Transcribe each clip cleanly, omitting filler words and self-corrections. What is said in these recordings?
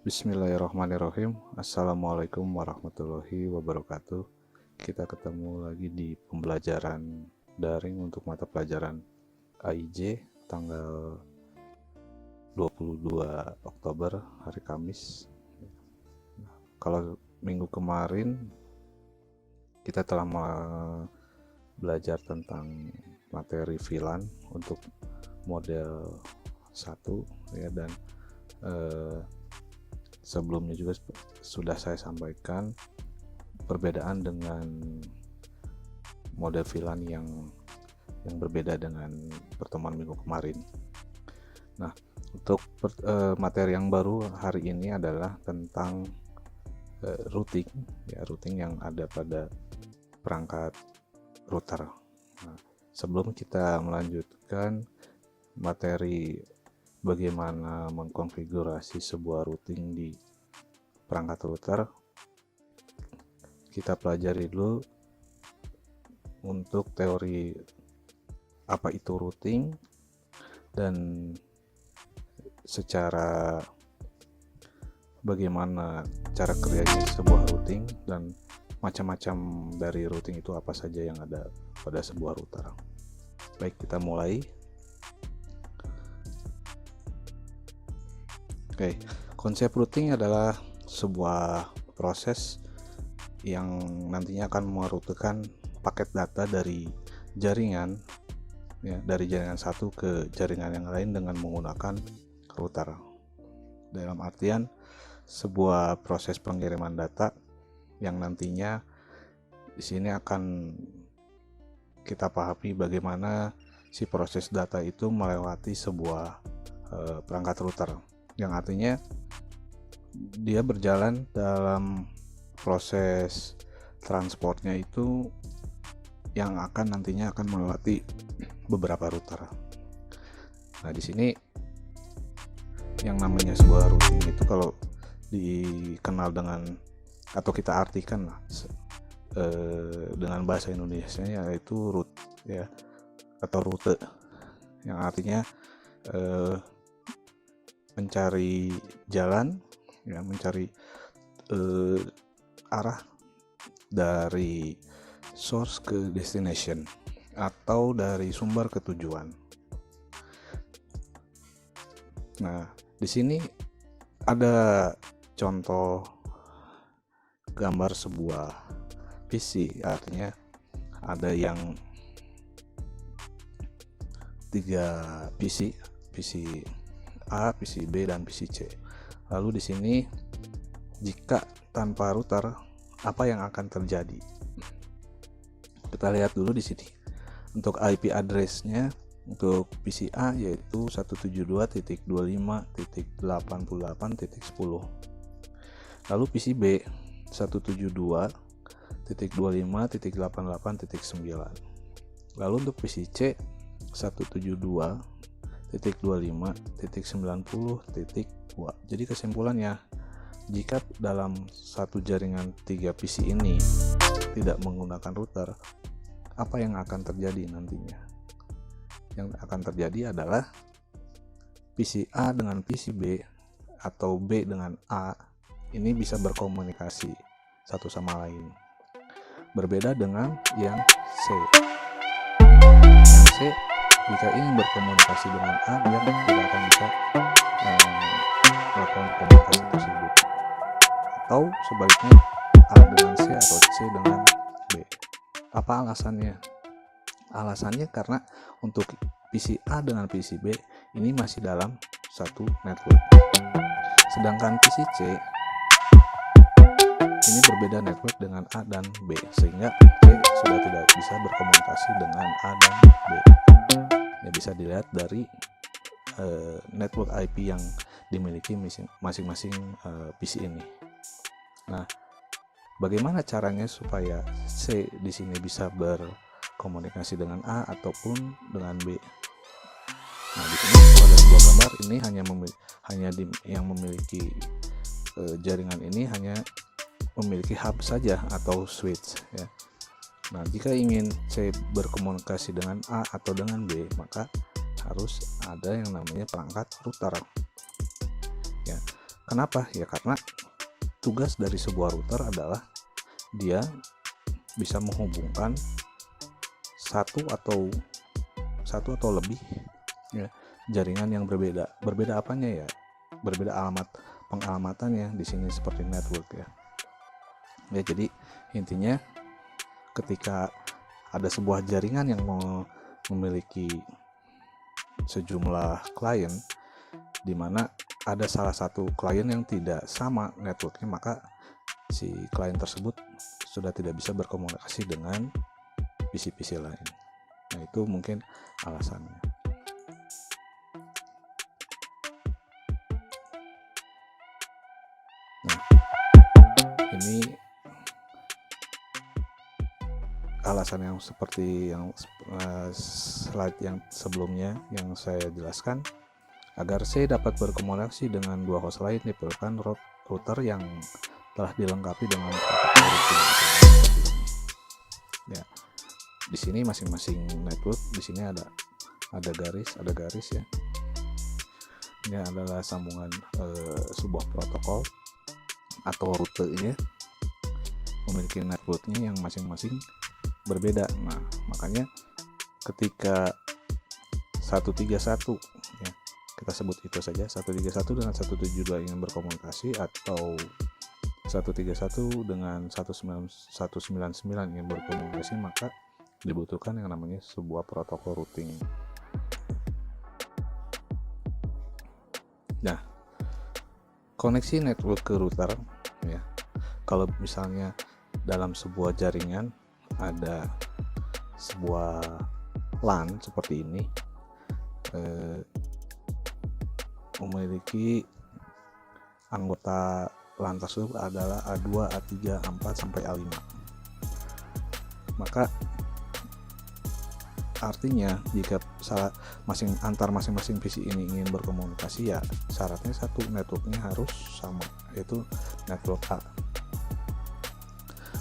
Bismillahirrahmanirrahim. Assalamualaikum warahmatullahi wabarakatuh. Kita ketemu lagi di pembelajaran daring untuk mata pelajaran AIJ tanggal 22 Oktober hari Kamis. Kalau minggu kemarin kita telah belajar tentang materi VLAN untuk model 1 ya, dan sebelumnya juga sudah saya sampaikan perbedaan dengan model VLAN yang berbeda dengan pertemuan minggu kemarin. Nah, untuk materi yang baru hari ini adalah tentang routing ya, routing yang ada pada perangkat router. Nah, sebelum kita melanjutkan materi bagaimana mengkonfigurasi sebuah routing di perangkat router, kita pelajari dulu untuk teori apa itu routing dan secara bagaimana cara kerjanya sebuah routing dan macam-macam dari routing itu apa saja yang ada pada sebuah router. Baik, kita mulai. Oke, konsep routing adalah sebuah proses yang nantinya akan merutekan paket data dari jaringan ya, dari jaringan satu ke jaringan yang lain dengan menggunakan router. Dalam artian sebuah proses pengiriman data yang nantinya di sini akan kita pahami bagaimana si proses data itu melewati sebuah perangkat router, yang artinya dia berjalan dalam proses transportnya itu yang nantinya akan melewati beberapa router. Nah, di sini yang namanya sebuah routing itu kalau dikenal dengan atau kita artikan dengan bahasa Indonesia yaitu route ya, atau rute, yang artinya mencari jalan ya, mencari arah dari source ke destination atau dari sumber ke tujuan. Nah, di sini ada contoh gambar sebuah PC, artinya ada yang 3 PC A, PC B, dan PC C. Lalu di sini jika tanpa router, apa yang akan terjadi? Kita lihat dulu di sini. Untuk IP address-nya untuk PC A yaitu 172.25.88.10. Lalu PC B 172.25.88.9. Lalu untuk PC C 172.25.90.2. Jadi kesimpulannya, jika dalam satu jaringan 3 PC ini tidak menggunakan router, apa yang akan terjadi nantinya? Yang akan terjadi adalah PC A dengan PC B atau B dengan A ini bisa berkomunikasi satu sama lain. Berbeda dengan yang C. Yang C jika ingin berkomunikasi dengan A, dia tidak akan bisa melakukan komunikasi tersebut. Atau sebaliknya, A dengan C atau C dengan B. Apa alasannya? Alasannya karena untuk PC A dengan PC B ini masih dalam satu network. Sedangkan PC C ini berbeda network dengan A dan B, sehingga C sudah tidak bisa berkomunikasi dengan A dan B. Ya, bisa dilihat dari network IP yang dimiliki masing-masing PC ini. Nah, bagaimana caranya supaya C di sini bisa berkomunikasi dengan A ataupun dengan B? Nah, di sini pada sebuah gambar ini yang memiliki jaringan ini hanya memiliki hub saja atau switch ya. Nah, jika ingin C berkomunikasi dengan A atau dengan B, maka harus ada yang namanya perangkat router. Ya, Kenapa? Ya karena tugas dari sebuah router adalah dia bisa menghubungkan satu atau lebih ya, jaringan yang berbeda. Berbeda apanya ya? Berbeda pengalamannya di sini seperti network ya. Ya, jadi intinya ketika ada sebuah jaringan yang memiliki sejumlah klien, di mana ada salah satu klien yang tidak sama networknya, maka si klien tersebut sudah tidak bisa berkomunikasi dengan PC-PC lain. Nah, itu mungkin alasannya. Nah, ini alasan yang seperti yang slide yang sebelumnya yang saya jelaskan. Agar saya dapat berkomunikasi dengan dua host lain diperlukan router yang telah dilengkapi dengan protokol routing. Ya, di sini masing-masing network di sini ada garis ya. Ini adalah sambungan sebuah protokol atau rutenya, memiliki networknya yang masing-masing berbeda. Nah, makanya ketika 131 ya, kita sebut itu saja 131 dengan 172 ingin berkomunikasi, atau 131 dengan 199 ingin berkomunikasi, maka dibutuhkan yang namanya sebuah protokol routing. Nah, koneksi network ke router ya, kalau misalnya dalam sebuah jaringan ada sebuah LAN seperti ini, memiliki anggota LAN tersebut adalah A2, A3, A4 sampai A5. Maka artinya jika antar masing-masing PC ini ingin berkomunikasi, ya syaratnya satu, networknya harus sama, yaitu network A.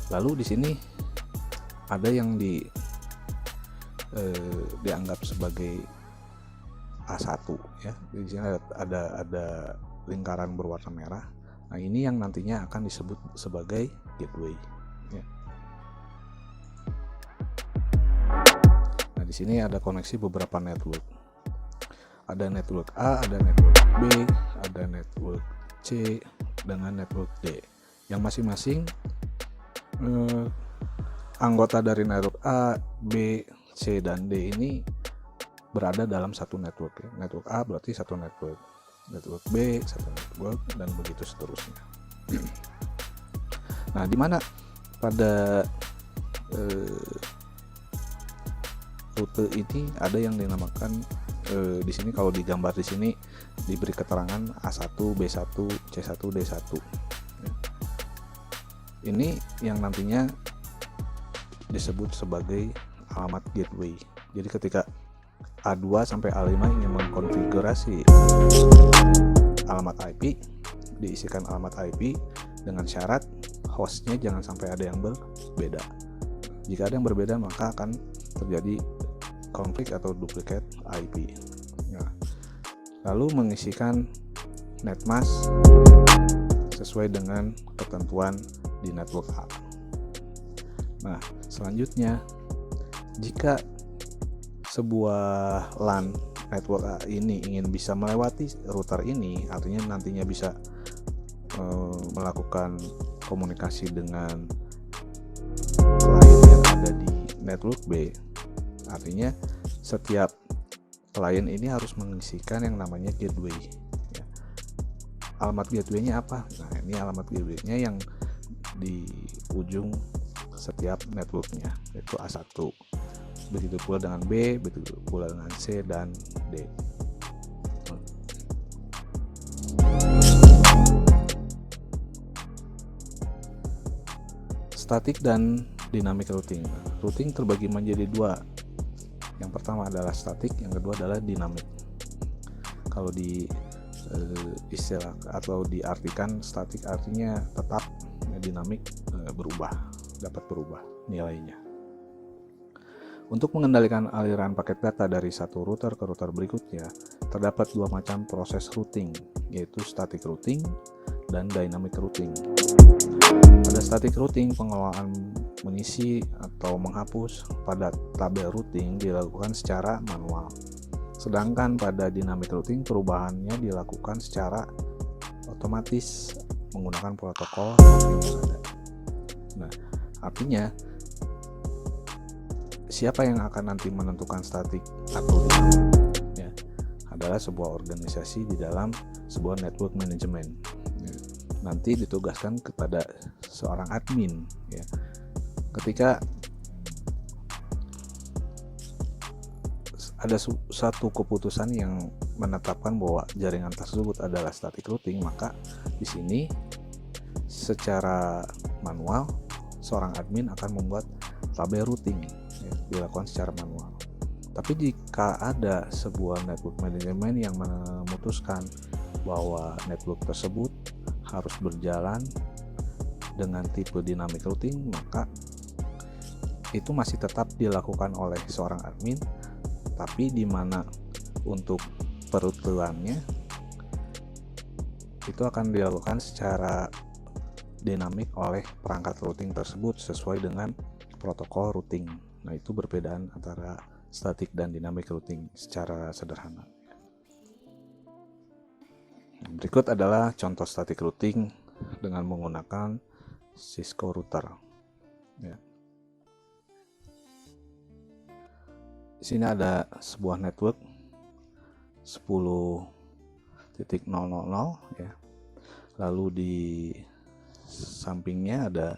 Lalu di sini ada yang dianggap sebagai A1 ya. Di sini ada lingkaran berwarna merah. Nah, ini yang nantinya akan disebut sebagai gateway ya. Nah, di sini ada koneksi beberapa network. Ada network A, ada network B, ada network C dengan network D. Yang masing-masing anggota dari network A, B, C dan D ini berada dalam satu network ya. Network A berarti satu network, network B satu network, dan begitu seterusnya. Nah, di mana pada rute ini ada yang dinamakan di sini, kalau digambar di sini diberi keterangan A1, B1, C1, D1. Ya. Ini yang nantinya disebut sebagai alamat gateway. Jadi ketika A2 sampai A5 ingin mengkonfigurasi alamat IP, diisikan alamat IP dengan syarat hostnya jangan sampai ada yang berbeda. Jika ada yang berbeda, maka akan terjadi konflik atau duplikat IP. Nah, lalu mengisikan netmask sesuai dengan ketentuan di network A. Nah, selanjutnya jika sebuah LAN network A ini ingin bisa melewati router ini, artinya nantinya bisa melakukan komunikasi dengan klien yang ada di network B, artinya setiap klien ini harus mengisikan yang namanya gateway ya. Alamat gateway-nya apa? Nah, ini alamat gateway-nya yang di ujung setiap networknya, yaitu A1. Begitu pula dengan B, begitu pula dengan C dan D. Static dan dynamic routing. Routing terbagi menjadi dua. Yang pertama adalah static, yang kedua adalah dynamic. Kalau di istilah atau diartikan static artinya tetap, dynamic dapat berubah nilainya. Untuk mengendalikan aliran paket data dari satu router ke router berikutnya, terdapat dua macam proses routing, yaitu static routing dan dynamic routing. Pada static routing, pengelolaan mengisi atau menghapus pada tabel routing dilakukan secara manual. Sedangkan pada dynamic routing, perubahannya dilakukan secara otomatis menggunakan protokol routing yang ada. Nah, artinya siapa yang akan nanti menentukan static atau dynamic ya, adalah sebuah organisasi di dalam sebuah network management ya. Nanti ditugaskan kepada seorang admin ya. Ketika ada satu keputusan yang menetapkan bahwa jaringan tersebut adalah static routing, maka di sini secara manual seorang admin akan membuat tabel routing ya, dilakukan secara manual. Tapi jika ada sebuah network manajemen yang memutuskan bahwa network tersebut harus berjalan dengan tipe dynamic routing, maka itu masih tetap dilakukan oleh seorang admin, tapi di mana untuk perututannya itu akan dilakukan secara dinamik oleh perangkat routing tersebut sesuai dengan protokol routing. Nah, itu perbedaan antara static dan dynamic routing secara sederhana. Berikut adalah contoh static routing dengan menggunakan Cisco router ya. Di sini ada sebuah network 10.000 ya. Lalu di sampingnya ada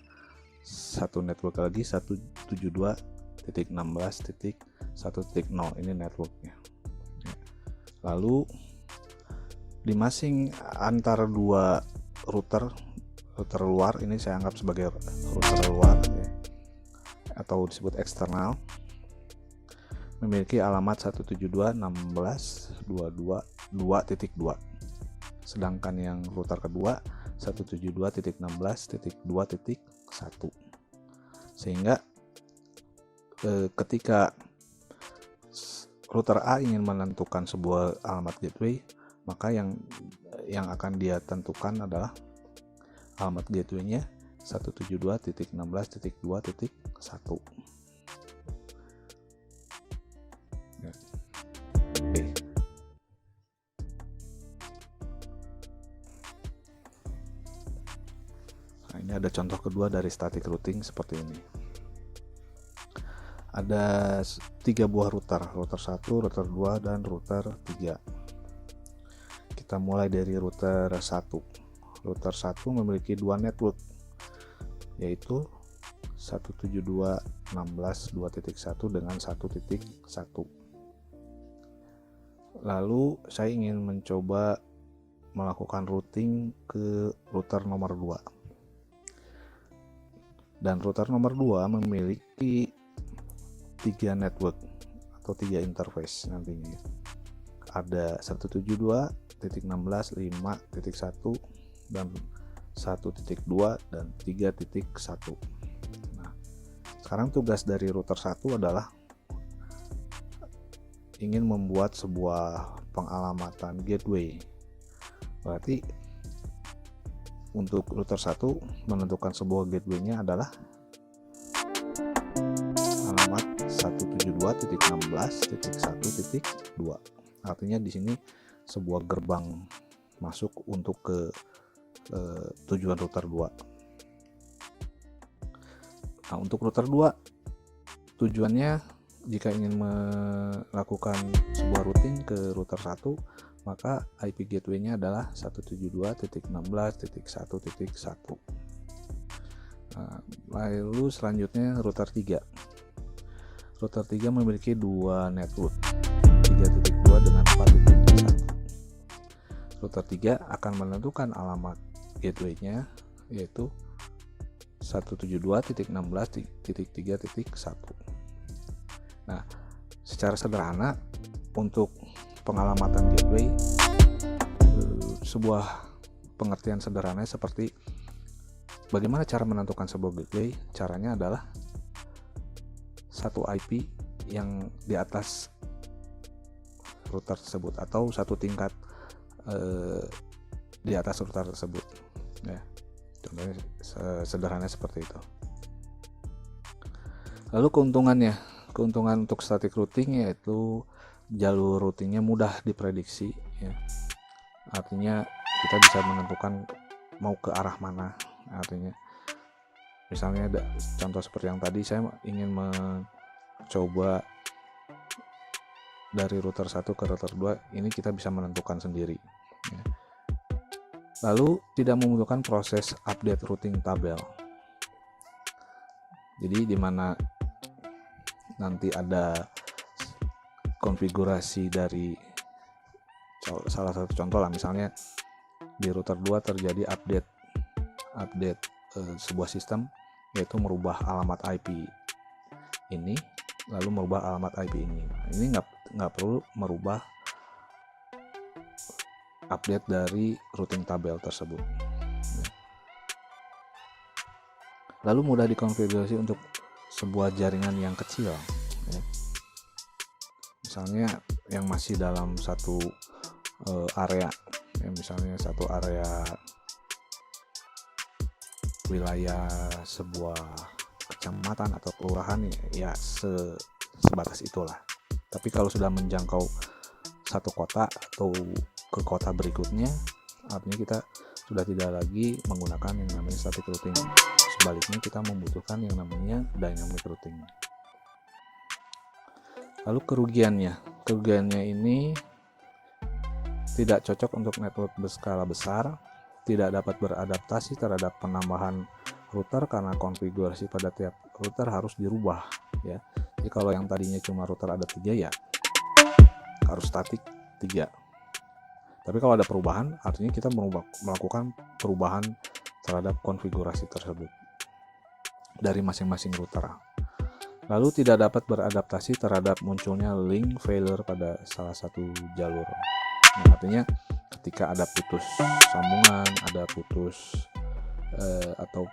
satu network lagi 172.16.1.0, ini networknya ya. Lalu di masing antara dua router luar, ini saya anggap sebagai router luar ya, atau disebut eksternal, memiliki alamat 172.16.2.2. Sedangkan yang router kedua 172.16.2.1. Sehingga ketika router A ingin menentukan sebuah alamat gateway, maka yang akan dia tentukan adalah alamat gateway-nya 172.16.2.1. Ya. Oke. Nah, ini ada contoh kedua dari static routing seperti ini. Ada 3 buah router 1, router 2, dan router 3. Kita mulai dari router 1. Router 1 memiliki 2 network, yaitu 172.16.2.1 dengan 1.1. Lalu saya ingin mencoba melakukan routing ke router nomor 2. Dan router nomor 2 memiliki 3 network atau 3 interface nantinya. Ada 172.16.5.1 dan 1.2 dan 3.1. Nah, sekarang tugas dari router 1 adalah ingin membuat sebuah pengalamatan gateway. Berarti untuk router 1 menentukan sebuah gateway-nya adalah alamat 172.16.1.2. Artinya di sini sebuah gerbang masuk untuk ke tujuan router 2. Nah, untuk router 2 tujuannya jika ingin melakukan sebuah routing ke router 1, maka IP gateway-nya adalah 172.16.1.1. Nah, lalu selanjutnya router 3. Router 3 memiliki 2 network, 3.2 dengan 4.1. Router 3 akan menentukan alamat gateway-nya yaitu 172.16.3.1. Nah, secara sederhana untuk pengalamatan gateway, sebuah pengertian sederhana seperti bagaimana cara menentukan sebuah gateway. Caranya adalah satu IP yang di atas router tersebut atau satu tingkat di atas router tersebut. ya. Contohnya sederhana seperti itu. Lalu keuntungan untuk static routing yaitu jalur routingnya mudah diprediksi, ya. Artinya kita bisa menentukan mau ke arah mana. Artinya misalnya contoh seperti yang tadi, saya ingin mencoba dari router 1 ke router 2, ini kita bisa menentukan sendiri, ya. Lalu tidak membutuhkan proses update routing tabel. Jadi di mana nanti ada konfigurasi dari salah satu contoh lah, misalnya di router 2 terjadi update sebuah sistem, yaitu merubah alamat IP ini lalu merubah alamat IP ini. Ini nggak perlu merubah update dari routing tabel tersebut. Lalu mudah dikonfigurasi untuk sebuah jaringan yang kecil, ya. Misalnya yang masih dalam satu area, ya, misalnya satu area wilayah sebuah kecamatan atau kelurahan, ya sebatas itulah. Tapi kalau sudah menjangkau satu kota atau ke kota berikutnya, artinya kita sudah tidak lagi menggunakan yang namanya static routing. Sebaliknya kita membutuhkan yang namanya dynamic routing. Lalu kerugiannya ini tidak cocok untuk network berskala besar, tidak dapat beradaptasi terhadap penambahan router karena konfigurasi pada tiap router harus dirubah, ya. Jadi kalau yang tadinya cuma router ada 3, ya harus static 3. Tapi kalau ada perubahan, artinya kita melakukan perubahan terhadap konfigurasi tersebut dari masing-masing router. Lalu tidak dapat beradaptasi terhadap munculnya link failure pada salah satu jalur. Nah, artinya ketika ada putus sambungan, ada putus atau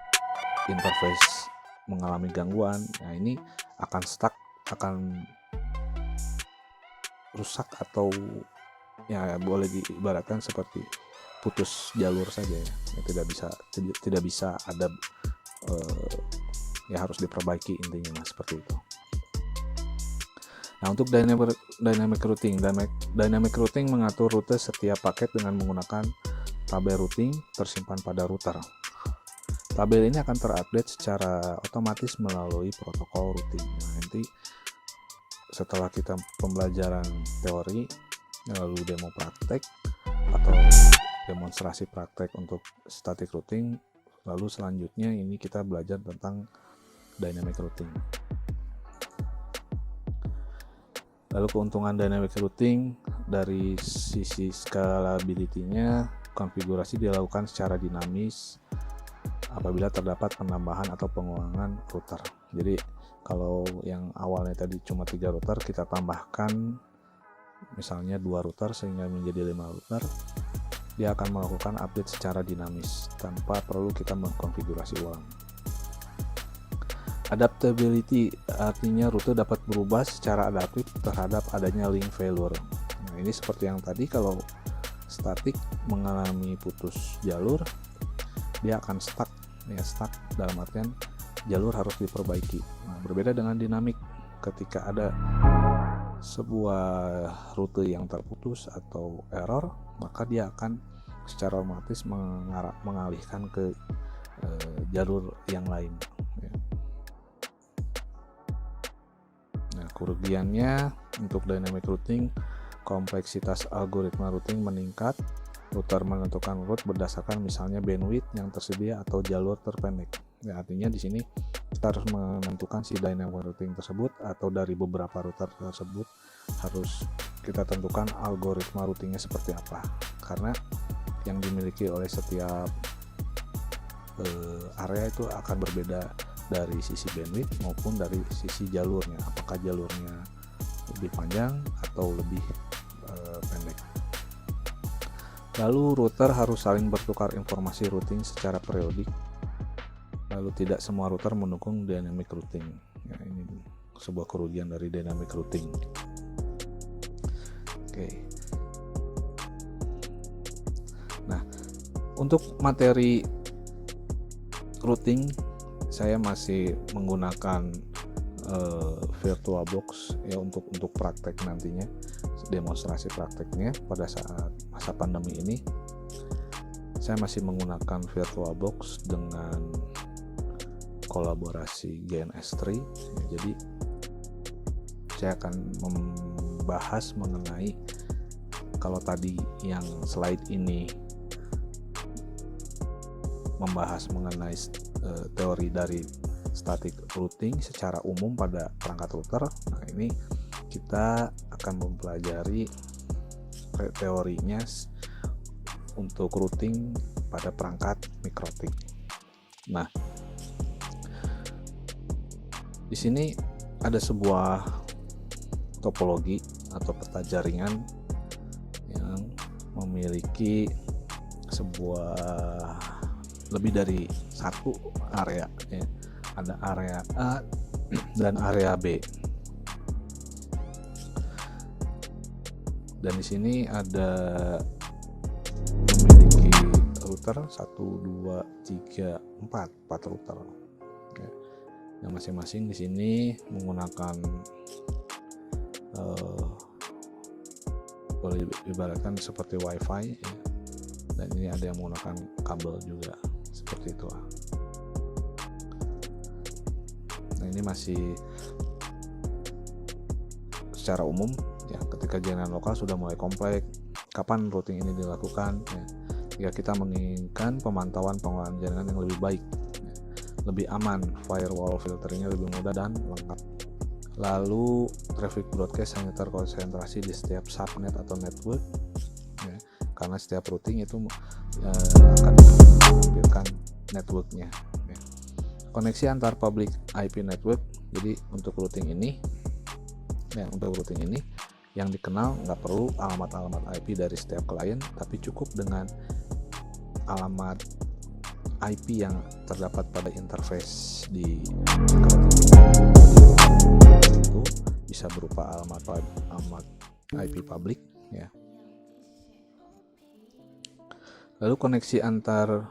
interface mengalami gangguan, nah ini akan stuck, akan rusak, atau ya boleh diibaratkan seperti putus jalur saja, ya. Tidak bisa ada ya harus diperbaiki intinya, seperti itu. Nah, untuk dynamic routing mengatur rute setiap paket dengan menggunakan tabel routing tersimpan pada router. Tabel ini akan terupdate secara otomatis melalui protokol routing. Nah, nanti setelah kita pembelajaran teori, lalu demo praktek atau demonstrasi praktek untuk static routing, lalu selanjutnya ini kita belajar tentang dynamic routing. Lalu keuntungan dynamic routing dari sisi scalability-nya, konfigurasi dilakukan secara dinamis apabila terdapat penambahan atau pengurangan router. Jadi kalau yang awalnya tadi cuma 3 router, kita tambahkan misalnya 2 router sehingga menjadi 5 router, dia akan melakukan update secara dinamis tanpa perlu kita mengkonfigurasi ulang. Adaptability artinya rute dapat berubah secara adaptif terhadap adanya link failure. Nah, ini seperti yang tadi, kalau static mengalami putus jalur, dia akan stuck dalam artian jalur harus diperbaiki. Nah, berbeda dengan dinamik, ketika ada sebuah rute yang terputus atau error, maka dia akan secara otomatis mengalihkan ke jalur yang lain. Nah, kerugiannya untuk dynamic routing, kompleksitas algoritma routing meningkat. Router menentukan route berdasarkan misalnya bandwidth yang tersedia atau jalur terpendek. Ya, artinya di sini kita harus menentukan si dynamic routing tersebut, atau dari beberapa router tersebut harus kita tentukan algoritma routingnya seperti apa, karena yang dimiliki oleh setiap area itu akan berbeda dari sisi bandwidth maupun dari sisi jalurnya, apakah jalurnya lebih panjang atau lebih pendek. Lalu router harus saling bertukar informasi routing secara periodik. Lalu tidak semua router mendukung dynamic routing. Ya, ini sebuah kerugian dari dynamic routing. Oke. Nah, untuk materi routing saya masih menggunakan VirtualBox ya untuk praktek nantinya, demonstrasi prakteknya pada saat masa pandemi ini. Saya masih menggunakan VirtualBox dengan kolaborasi GNS3 ya, jadi saya akan membahas mengenai, kalau tadi yang slide ini membahas mengenai teori dari static routing secara umum pada perangkat router. Nah, ini kita akan mempelajari teorinya untuk routing pada perangkat mikrotik. Nah, di sini ada sebuah topologi atau peta jaringan yang memiliki sebuah lebih dari satu area ya. Ada area A dan area B. Dan di sini ada memiliki router 1, 2, 3, 4 router. Ya. Yang masing-masing di sini menggunakan boleh ibaratkan seperti WiFi ya. Dan ini ada yang menggunakan kabel juga seperti itu. Nah, ini masih secara umum ya, ketika jaringan lokal sudah mulai kompleks, kapan routing ini dilakukan ya, jika kita menginginkan pemantauan pengelolaan jaringan yang lebih baik ya, lebih aman, firewall filteringnya lebih mudah dan lengkap. Lalu traffic broadcast hanya terkonsentrasi di setiap subnet atau network ya, karena setiap routing itu akan menampilkan networknya ya. Koneksi antar public IP network, jadi untuk routing ini yang dikenal nggak perlu alamat-alamat IP dari setiap klien, tapi cukup dengan alamat IP yang terdapat pada interface di itu bisa berupa alamat IP publik ya. Lalu koneksi antar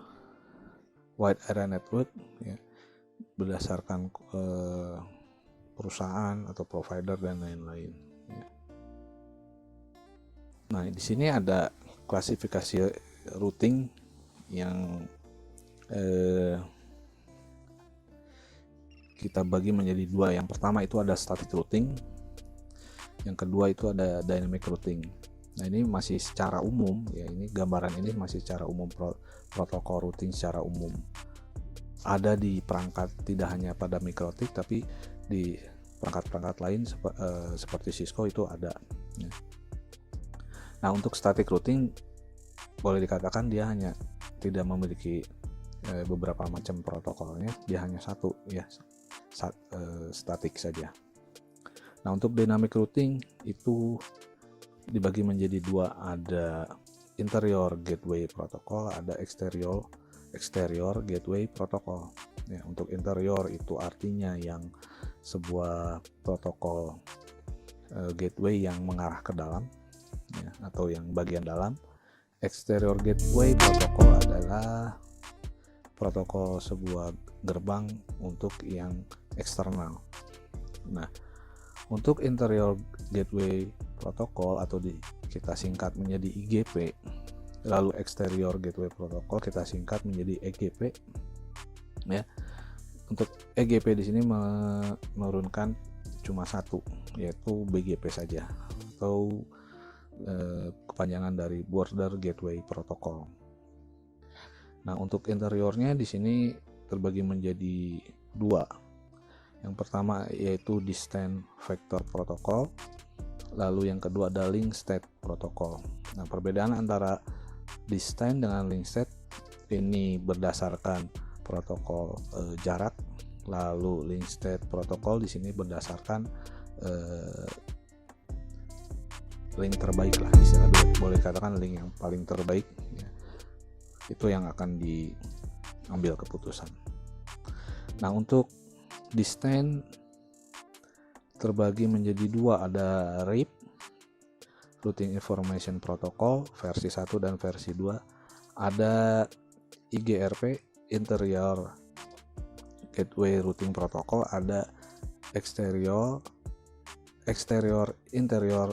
wide area network ya, berdasarkan perusahaan atau provider dan lain-lain ya. Nah, di sini ada klasifikasi routing yang kita bagi menjadi dua. Yang pertama itu ada static routing, yang kedua itu ada dynamic routing. Nah, ini masih secara umum ya, ini gambaran ini masih secara umum, protokol routing secara umum ada di perangkat, tidak hanya pada mikrotik tapi di perangkat-perangkat lain seperti Cisco itu ada ya. Nah, untuk static routing boleh dikatakan dia hanya tidak memiliki beberapa macam protokolnya, dia hanya satu ya, statik saja. Nah, untuk dynamic routing itu dibagi menjadi dua, ada interior gateway protocol, ada exterior gateway protocol ya. Untuk interior itu artinya yang sebuah protokol gateway yang mengarah ke dalam ya, atau yang bagian dalam. Exterior gateway protocol adalah protokol sebuah gerbang untuk yang eksternal. Nah, untuk interior gateway protocol atau kita singkat menjadi IGP, lalu exterior gateway protocol kita singkat menjadi EGP ya. Untuk EGP di sini menurunkan cuma satu, yaitu BGP saja, atau kepanjangan dari Border Gateway Protocol. Nah, untuk interiornya di sini terbagi menjadi dua. Yang pertama yaitu Distance Vector Protocol, lalu yang kedua ada Link State Protocol. Nah, perbedaan antara Distance dengan Link State ini berdasarkan protokol jarak, lalu Link State Protocol di sini berdasarkan link terbaik lah, istilahnya boleh katakan link yang paling terbaik ya. Itu yang akan diambil keputusan. Nah, untuk distance terbagi menjadi dua, ada RIP Routing Information Protocol versi 1 dan versi 2, ada IGRP Interior gateway routing protocol, ada exterior, interior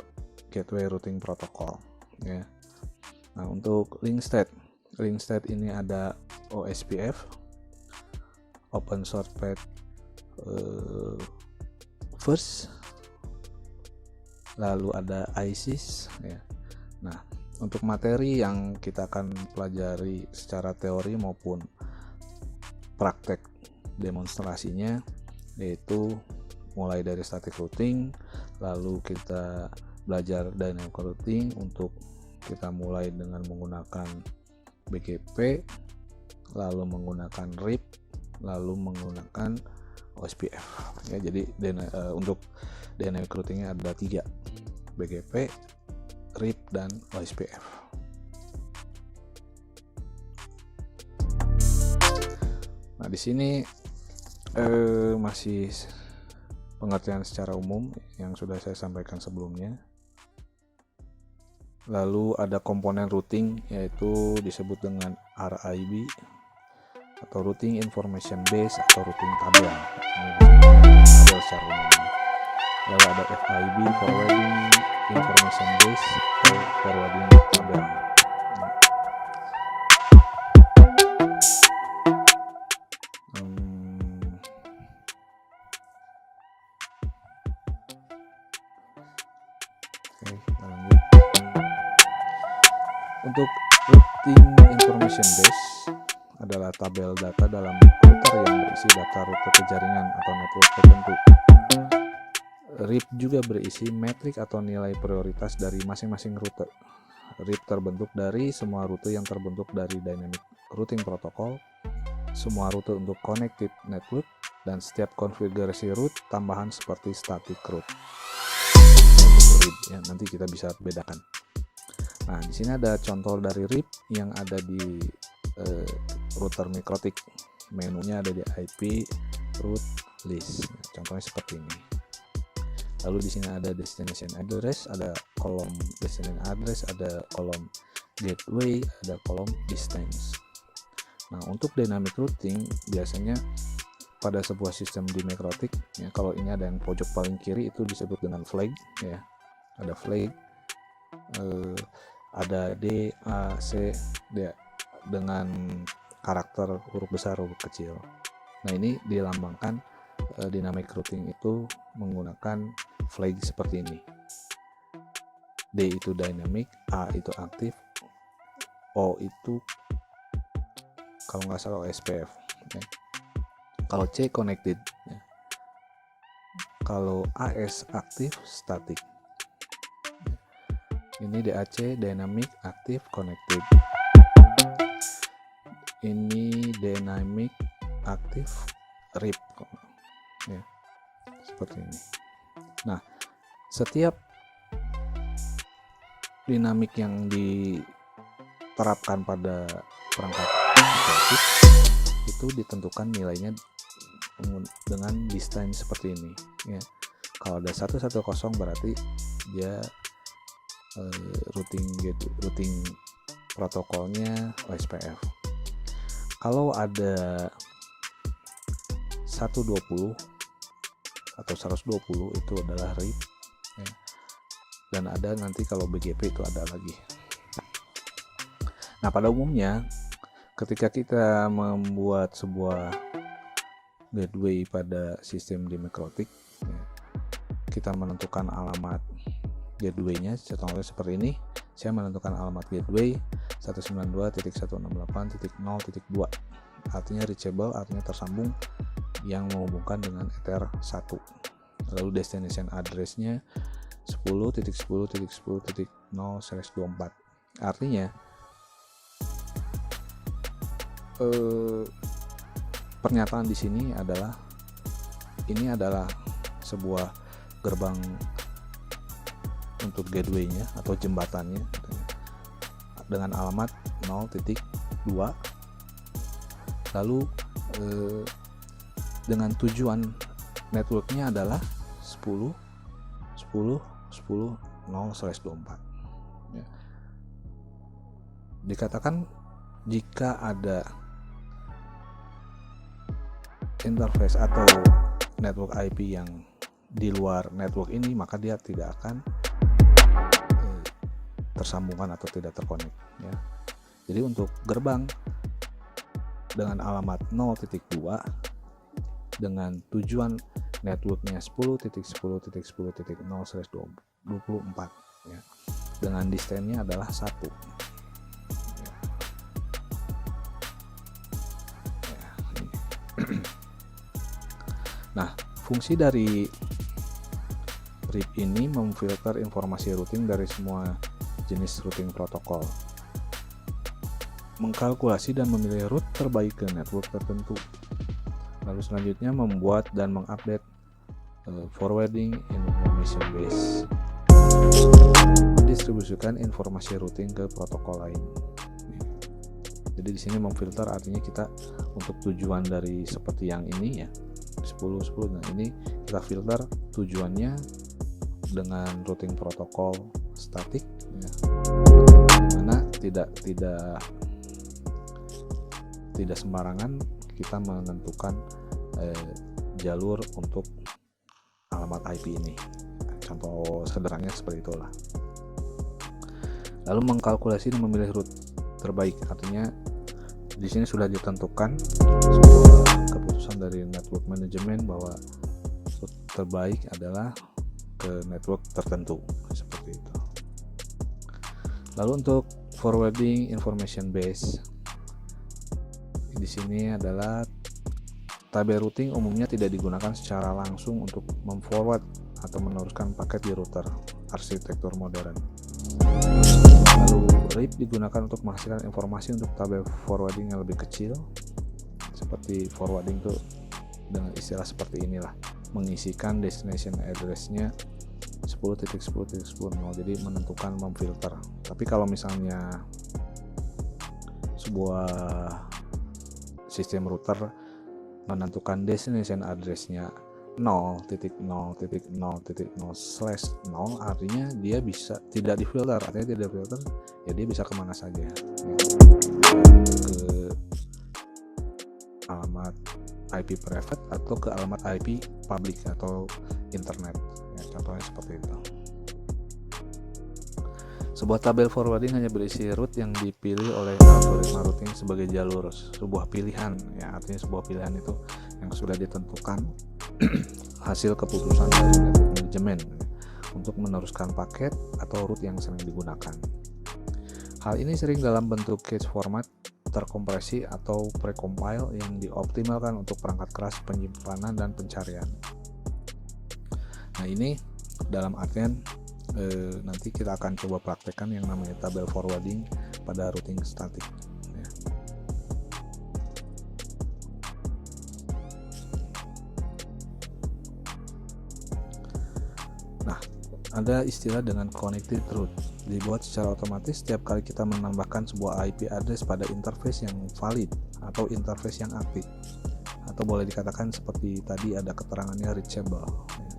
gateway routing protocol ya. Nah, untuk link state ini ada OSPF, Open Source Path First, lalu ada ISIS ya. Nah, untuk materi yang kita akan pelajari secara teori maupun praktek demonstrasinya, yaitu mulai dari static routing, lalu kita belajar dynamic routing untuk kita mulai dengan menggunakan BGP, lalu menggunakan RIP, lalu menggunakan OSPF ya. Jadi untuk dynamic routingnya ada 3, BGP, RIP, dan OSPF. Nah, di sini masih pengertian secara umum yang sudah saya sampaikan sebelumnya. Lalu ada komponen routing, yaitu disebut dengan RIB atau Routing Information Base atau routing tabel. Tabel secara umum. Lalu ada FIB, Forwarding Information Base atau forwarding tabel. Untuk routing information base adalah tabel data dalam router yang berisi data rute ke jaringan atau network tertentu. RIP juga berisi metrik atau nilai prioritas dari masing-masing rute. RIP terbentuk dari semua rute yang terbentuk dari dynamic routing protocol, semua rute untuk connected network, dan setiap konfigurasi route tambahan seperti static route. Ya, nanti kita bisa bedakan. Nah, di sini ada contoh dari RIP yang ada di router Mikrotik. Menunya ada di IP route list. Contohnya seperti ini. Lalu di sini ada destination address, ada kolom destination address, ada kolom gateway, ada kolom distance. Nah, untuk dynamic routing biasanya pada sebuah sistem di Mikrotik ya, kalau ini ada yang pojok paling kiri itu disebut dengan flag ya. Ada flag, ada D, A, C, D dengan karakter huruf besar, huruf kecil. Nah, ini dilambangkan dynamic routing itu menggunakan flag seperti ini. D itu dynamic, A itu aktif, O itu kalau nggak salah OSPF ya. Kalau C connected ya. Kalau AS aktif, static. Ini DAC dynamic, aktif, connected. Ini dynamic, aktif, RIP ya, seperti ini. Nah, setiap dinamik yang diterapkan pada perangkat Mikrotik itu ditentukan nilainya dengan distance seperti ini ya. Kalau ada 110 berarti dia routing protokolnya OSPF. Kalau ada 120 atau 120 itu adalah RIP ya. Dan ada nanti kalau BGP itu ada lagi. Nah, pada umumnya ketika kita membuat sebuah gateway pada sistem di Mikrotik ya, kita menentukan alamat gateway-nya contohnya seperti ini. Saya menentukan alamat gateway 192.168.0.2, artinya reachable, artinya tersambung, yang menghubungkan dengan Ether 1. Lalu destination address-nya 10.10.10.0/24. Artinya pernyataan di sini adalah ini adalah sebuah gerbang untuk gateway-nya atau jembatannya dengan alamat 0.2. Lalu dengan tujuan networknya adalah 10.10.10/24 ya. Dikatakan jika ada interface atau network IP yang di luar network ini, maka dia tidak akan tersambungkan atau tidak terkonek ya. Jadi untuk gerbang dengan alamat 0.2 dengan tujuan networknya 10.10.10.0/24 ya, dengan distance-nya adalah 1 ya. Nah, fungsi dari RIP ini memfilter informasi routing dari semua jenis routing protokol, mengkalkulasi dan memilih route terbaik ke network tertentu, lalu selanjutnya membuat dan mengupdate forwarding information base, mendistribusikan informasi routing ke protokol lain. Jadi di sini memfilter artinya kita untuk tujuan dari seperti yang ini ya 10. Nah ini kita filter tujuannya dengan routing protokol statik ya, dimana tidak sembarangan kita menentukan jalur untuk alamat IP ini. Contoh sederhananya seperti itulah. Lalu mengkalkulasi dan memilih route terbaik, artinya di sini sudah ditentukan sebuah keputusan dari network manajemen bahwa route terbaik adalah ke network tertentu seperti itu. Lalu untuk forwarding information base, di sini adalah tabel routing umumnya tidak digunakan secara langsung untuk memforward atau meneruskan paket di router arsitektur modern. Lalu RIP digunakan untuk menghasilkan informasi untuk tabel forwarding yang lebih kecil, seperti forwarding itu dengan istilah seperti inilah, mengisikan destination address-nya 10.10.10, jadi menentukan memfilter. Tapi kalau misalnya sebuah sistem router menentukan destination address-nya 0.0.0/0, artinya dia bisa tidak difilter, artinya tidak difilter ya dia bisa kemana saja ya. Ke alamat IP private atau ke alamat IP public atau internet ya, contohnya seperti itu. Sebuah tabel forwarding hanya berisi route yang dipilih oleh algoritma routing sebagai jalur, sebuah pilihan ya, artinya sebuah pilihan itu yang sudah ditentukan hasil keputusan dari network manajemen untuk meneruskan paket atau route yang sering digunakan. Hal ini sering dalam bentuk cache format terkompresi atau precompile yang dioptimalkan untuk perangkat keras penyimpanan dan pencarian. Nah ini dalam artian nanti kita akan coba praktekkan yang namanya tabel forwarding pada routing statik ya. Nah ada istilah dengan connected route, dibuat secara otomatis setiap kali kita menambahkan sebuah IP address pada interface yang valid atau interface yang aktif, atau boleh dikatakan seperti tadi ada keterangannya reachable ya.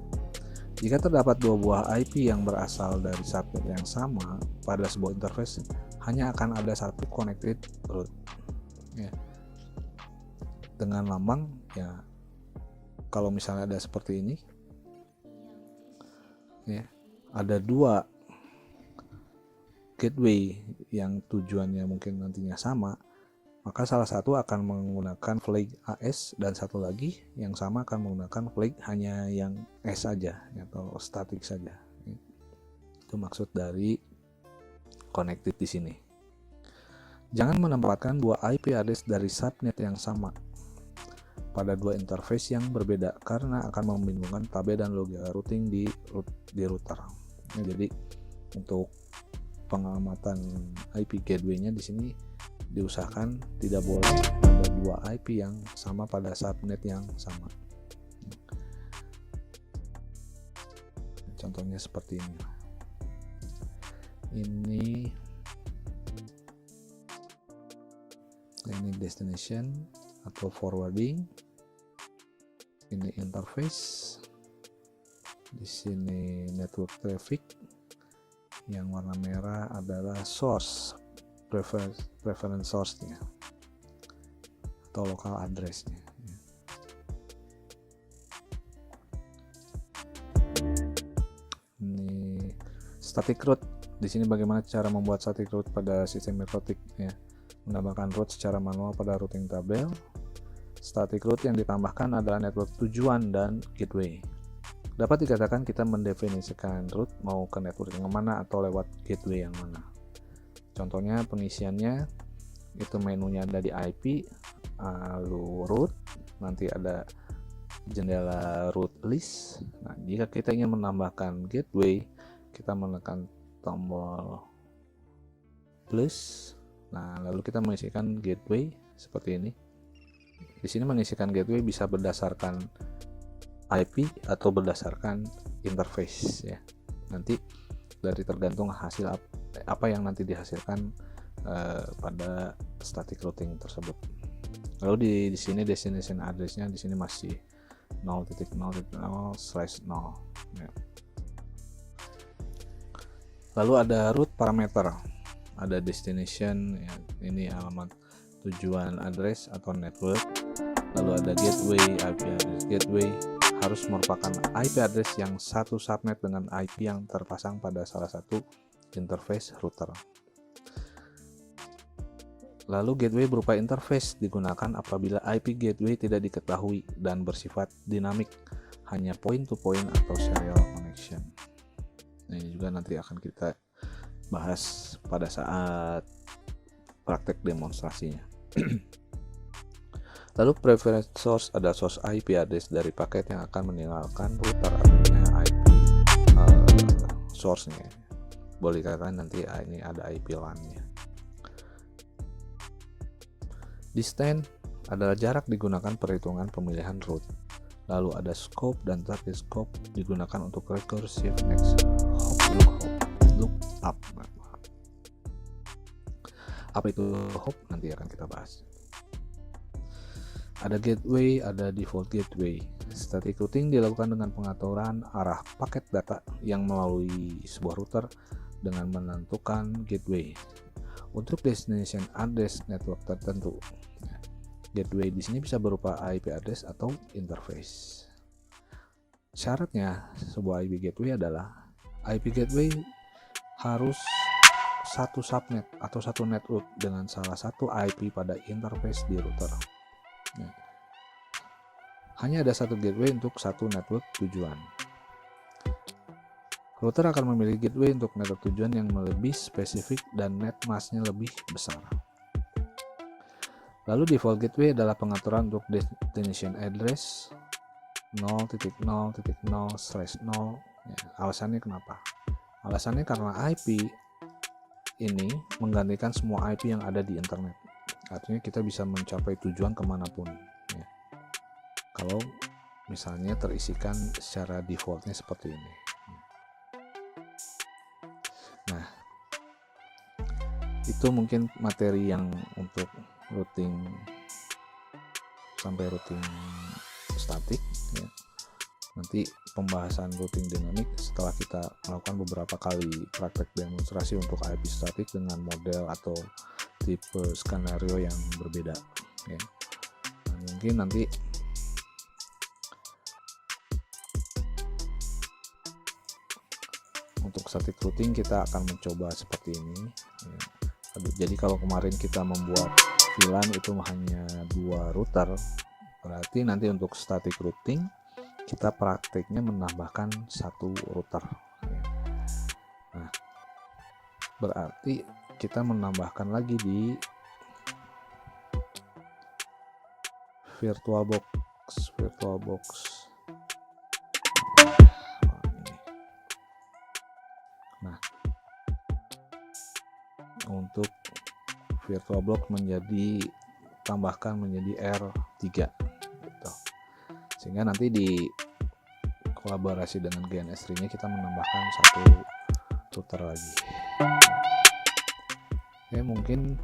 Jika terdapat dua buah IP yang berasal dari subnet yang sama pada sebuah interface, hanya akan ada satu connected route ya. Dengan lambang ya, kalau misalnya ada seperti ini ya, ada dua gateway yang tujuannya mungkin nantinya sama, maka salah satu akan menggunakan flag AS dan satu lagi yang sama akan menggunakan flag hanya yang S saja atau static saja. Itu maksud dari connected di sini. Jangan menempatkan dua IP address dari subnet yang sama pada dua interface yang berbeda karena akan membingungkan tabel dan logika routing di router. Jadi untuk pengamatan IP gateway-nya di sini diusahakan tidak boleh ada dua IP yang sama pada subnet yang sama. Contohnya seperti ini. Ini destination atau forwarding. Ini interface. Di sini network traffic. Yang warna merah adalah source, preference source-nya atau local address-nya. Static root, di sini bagaimana cara membuat static root pada sistem mikrotik ya. Menambahkan root secara manual pada routing tabel. Static root yang ditambahkan adalah network tujuan dan gateway. Dapat dikatakan kita mendefinisikan root mau ke network yang mana atau lewat gateway yang mana. Contohnya pengisiannya itu menunya ada di IP, lalu root, nanti ada jendela root list. Nah, jika kita ingin menambahkan gateway, kita menekan tombol plus. Nah, lalu kita mengisikan gateway seperti ini. Di sini mengisikan gateway bisa berdasarkan IP atau berdasarkan interface ya. Nanti dari tergantung hasil apa yang nanti dihasilkan pada static routing tersebut. Lalu di sini destination address-nya di sini masih 0.0.0/0 ya. Lalu ada root parameter, ada destination ya, ini alamat tujuan address atau network. Lalu ada gateway, IP address. Gateway harus merupakan IP address yang satu subnet dengan IP yang terpasang pada salah satu interface router. Lalu gateway berupa interface digunakan apabila IP gateway tidak diketahui dan bersifat dinamik, hanya point to point atau serial connection. Nah, ini juga nanti akan kita bahas pada saat praktek demonstrasinya. Lalu preference source, ada source IP address dari paket yang akan meninggalkan router, artinya IP source-nya. Boleh dikatakan nanti ini ada IP LAN-nya. Distance adalah jarak digunakan perhitungan pemilihan route. Lalu ada scope dan target scope digunakan untuk recursive next hop look up. Apa itu hop? Nanti akan kita bahas. Ada gateway, ada default gateway. Static routing dilakukan dengan pengaturan arah paket data yang melalui sebuah router dengan menentukan gateway untuk destination address network tertentu. Gateway di sini bisa berupa IP address atau interface. Syaratnya sebuah IP gateway adalah IP gateway harus satu subnet atau satu network dengan salah satu IP pada interface di router. Hanya ada satu gateway untuk satu network tujuan. Router akan memilih gateway untuk network tujuan yang lebih spesifik dan net mask-nya lebih besar. Lalu default gateway adalah pengaturan untuk destination address 0.0.0/0. Ya, alasannya kenapa? Alasannya karena IP ini menggantikan semua IP yang ada di internet. Artinya kita bisa mencapai tujuan kemanapun. Ya. Kalau misalnya terisikan secara defaultnya seperti ini. Nah, itu mungkin materi yang untuk routing sampai routing statik ya. Nanti pembahasan routing dinamik setelah kita melakukan beberapa kali praktek demonstrasi untuk IP statik dengan model atau tipe skenario yang berbeda ya. Nah, mungkin nanti untuk static routing kita akan mencoba seperti ini ya. Jadi kalau kemarin kita membuat VLAN itu hanya 2 router, berarti nanti untuk static routing kita prakteknya menambahkan 1 router ya. Nah, berarti kita menambahkan lagi di VirtualBox. Nah, untuk VirtualBox tambahkan menjadi R3 gitu. Sehingga nanti di kolaborasi dengan GNS3 nya kita menambahkan 1 router lagi. Oke, mungkin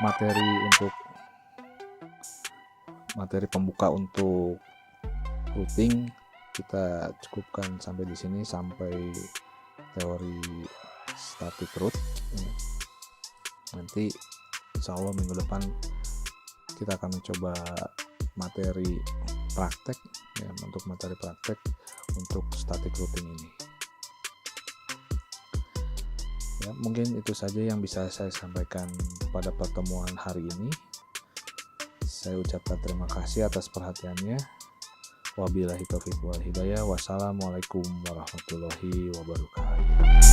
materi pembuka untuk routing kita cukupkan sampai di sini, sampai teori static root. Nanti insya Allah minggu depan kita akan mencoba materi praktek ya, untuk materi praktek untuk static routing ini. Ya, mungkin itu saja yang bisa saya sampaikan pada pertemuan hari ini. Saya ucapkan terima kasih atas perhatiannya. Wabillahi taufiq wal hidayah. Wassalamualaikum warahmatullahi wabarakatuh.